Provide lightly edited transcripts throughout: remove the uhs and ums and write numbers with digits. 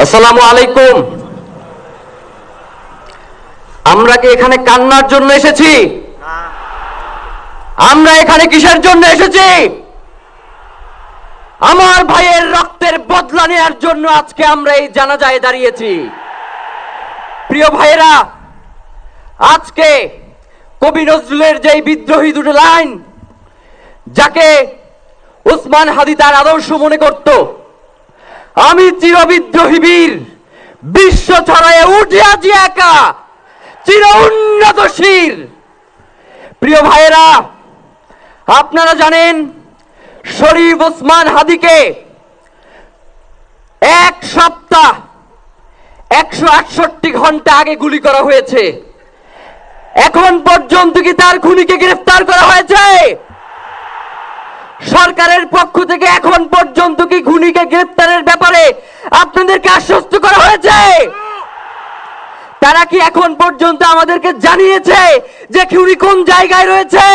আসসালামু আলাইকুম। আমরা কি এখানে কান্নার জন্য এসেছি? আমরা এখানে কিসের জন্য এসেছি? আমার ভাইয়ের রক্তের বদলা নেওয়ার জন্য আজকে আমরা এই জানাজায় দাঁড়িয়েছি। প্রিয় ভাইয়েরা, আজকে কবি নজরুলের যেই বিদ্রোহী দুটো লাইন, যাকে ওসমান হাদি তার আদর্শ মনে করত, আমি চিরবিদ্রোহী বীর, বিশ্ব ছড়ায় উঠে আজি একা, চির উন্নত শির। প্রিয় ভাইয়েরা, আপনারা জানেন শরীফ ওসমান হাদিকে এক সপ্তাহ 168 ঘন্টা আগে গুলি করা হয়েছে। এখন পর্যন্ত কি তার খুনিকে গ্রেফতার করা হয়েছে? সরকারের পক্ষ থেকে এখন পর্যন্ত কি খুনিকে গ্রেফতারের ব্যাপারে আপনাদেরকে আশ্বস্ত করা হয়েছে? তারা কি এখন পর্যন্ত আমাদেরকে জানিয়েছে যে খুনি কোন জায়গায় রয়েছে?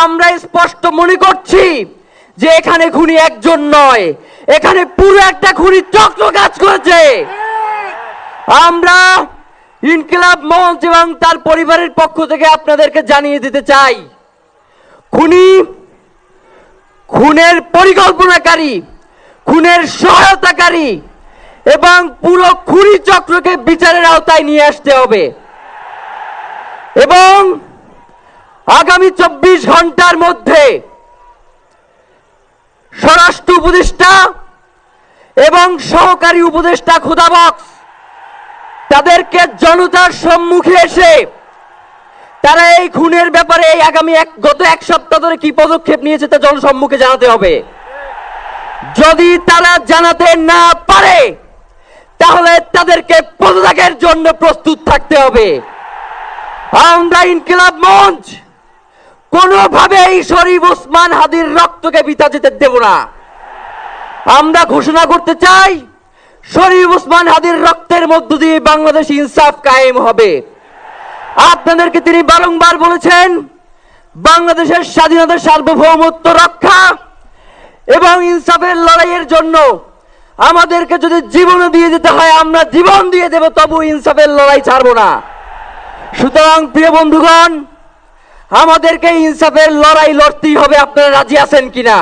আমরা স্পষ্ট মনে করছি যে এখানে খুনি একজন নয়, এখানে পুরো একটা খুনি চক্র কাজ করেছে। আমরা ইনকিলাব মঞ্চ এবং তার পরিবারের পক্ষ থেকে আপনাদেরকে জানিয়ে দিতে চাই, খুনি, খুনের পরিকল্পনাকারী, খুনের সহায়তাকারী এবং পুরো খুনি চক্রকে বিচারের আওতায় নিয়ে আসতে হবে। এবং আগামী 24 ঘন্টার মধ্যে স্বরাষ্ট্র উপদেষ্টা এবং সহকারী উপদেষ্টা খুদাবক্স তাদেরকে জনতার সম্মুখে এসে তারা এই খুনের ব্যাপারে গত এক সপ্তাহ ধরে কি পদক্ষেপ নিয়েছে তা জনসম্মুখে জানাতে হবে। যদি তারা জানাতে না পারে তাহলে তাদেরকে পদত্যাগের জন্য প্রস্তুত থাকতে হবে। আমরা ইনকিলাব মঞ্চ কোনোভাবে এই শরীফ ওসমান হাদির রক্তকে বৃথা যেতে দেব না। আমরা ঘোষণা করতে চাই, শরীফ ওসমান হাদির রক্তের মধ্য দিয়ে বাংলাদেশ ইনসাফ কায়েম হবে। আপনাদেরকে তিনি বারংবার বলেছেন, বাংলাদেশের স্বাধীনতা, সার্বভৌমত্ব রক্ষা এবং ইনসাফের লড়াইয়ের জন্য আমাদেরকে যদি জীবন দিয়ে দিতে হয় আমরা জীবন দিয়ে দেব, তবু ইনসাফের লড়াই ছাড়বো না। সুতরাং প্রিয় বন্ধুগণ, আমাদেরকে ইনসাফের লড়াই লড়তেই হবে। আপনারা রাজি আছেন কিনা?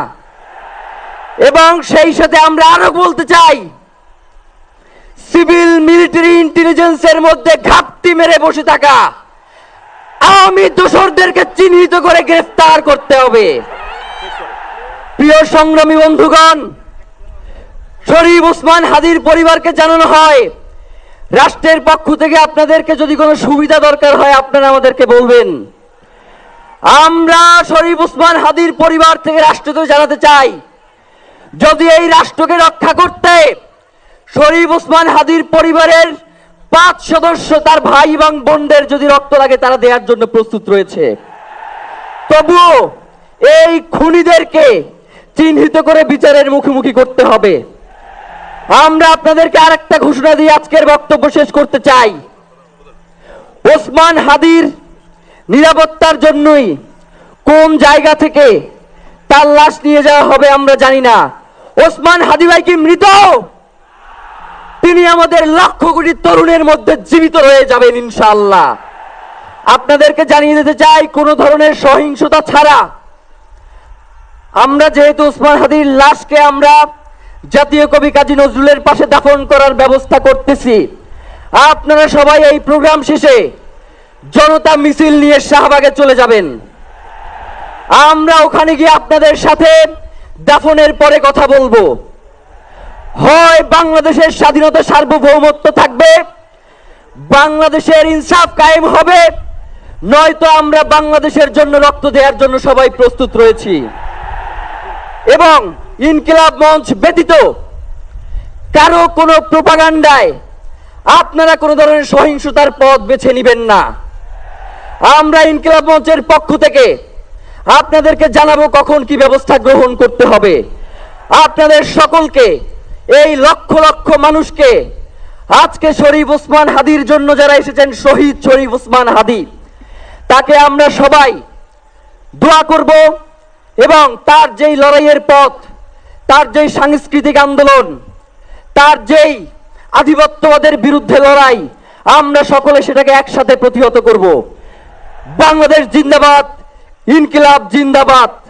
এবং সেই সাথে আমরা আরো বলতে চাই, সিভিল মিলিটারি ইন্টেলিজেন্সের মধ্যে ঘাপটি মেরে বসে থাকা আওয়ামী দোসরদেরকে চিহ্নিত করে গ্রেফতার করতে হবে। প্রিয় সংগ্রামী বন্ধুগণ, শরীফ ওসমান হাদির পরিবারকে জানানো হয়, রাষ্ট্রের পক্ষ থেকে আপনাদেরকে যদি কোনো সুবিধা দরকার হয় আপনারা আমাদেরকে বলবেন। আমরা শরীফ ওসমান হাদির পরিবার থেকে রাষ্ট্রকে জানাতে চাই, যদি এই রাষ্ট্রকে রক্ষা করতে শরীফ ওসমান হাদির পরিবারের 5 সদস্য, তার ভাই এবং বোনদের যদি রক্ত লাগে তারা দেওয়ার জন্য প্রস্তুত রয়েছে, তবুও এই খুনিদেরকে চিহ্নিত করে বিচারের মুখোমুখি করতে হবে। আমরা আপনাদেরকে আরেকটা ঘোষণা দিয়ে আজকের বক্তব্য শেষ করতে চাই, ওসমান হাদির নিরাপত্তার জন্যই কোন জায়গা থেকে তার লাশ নিয়ে যাওয়া হবে আমরা জানি না। ওসমান হাদি ভাই কি মৃত? তিনি আমাদের লক্ষ কোটি তরুণের মধ্যে জীবিত রয়ে যাবেন ইনশাআল্লাহ। আপনাদেরকে জানিয়ে দিতে চাই, কোনো ধরনের সহিংসতা ছাড়া আমরা যেহেতু ওসমান হাদির লাশকে আমরা জাতীয় কবি কাজী নজরুলের পাশে দাফন করার ব্যবস্থা করতেছি, আপনারা সবাই এই প্রোগ্রাম শেষে জনতা মিছিল নিয়ে শাহবাগে চলে যাবেন। আমরা ওখানে গিয়ে আপনাদের সাথে দাফনের পরে কথা বলবো। হয় বাংলাদেশের স্বাধীনতা, সার্বভৌমত্ব থাকবে, বাংলাদেশের ইনসাফ কায়েম হবে, নয়তো আমরা বাংলাদেশের জন্য রক্ত দেওয়ার জন্য সবাই প্রস্তুত রয়েছি। এবং ইনকিলাব মঞ্চ ব্যতীত কারো কোনো প্রোপাগান্ডায় আপনারা কোনো ধরনের সহিংসতার পথ বেছে নেবেন না। আমরা ইনকিলাব মঞ্চের পক্ষ থেকে আপনাদেরকে জানাবো কখন কি ব্যবস্থা গ্রহণ করতে হবে। আপনাদের সকলকে, এই লক্ষ লক্ষ মানুষকে, আজকে শরীফ ওসমান হাদির জন্য যারা এসেছেন, শহীদ শরীফ ওসমান হাদি, তাকে আমরা সবাই দোয়া করব এবং তার যেই লড়াইয়ের পথ, তার যেই সাংস্কৃতিক আন্দোলন, তার যেই আধিপত্যবাদের বিরুদ্ধে লড়াই, আমরা সকলে সেটাকে একসাথে প্রতিহত করব। বাংলাদেশ জিন্দাবাদ, ইনকিলাব জিন্দাবাদ।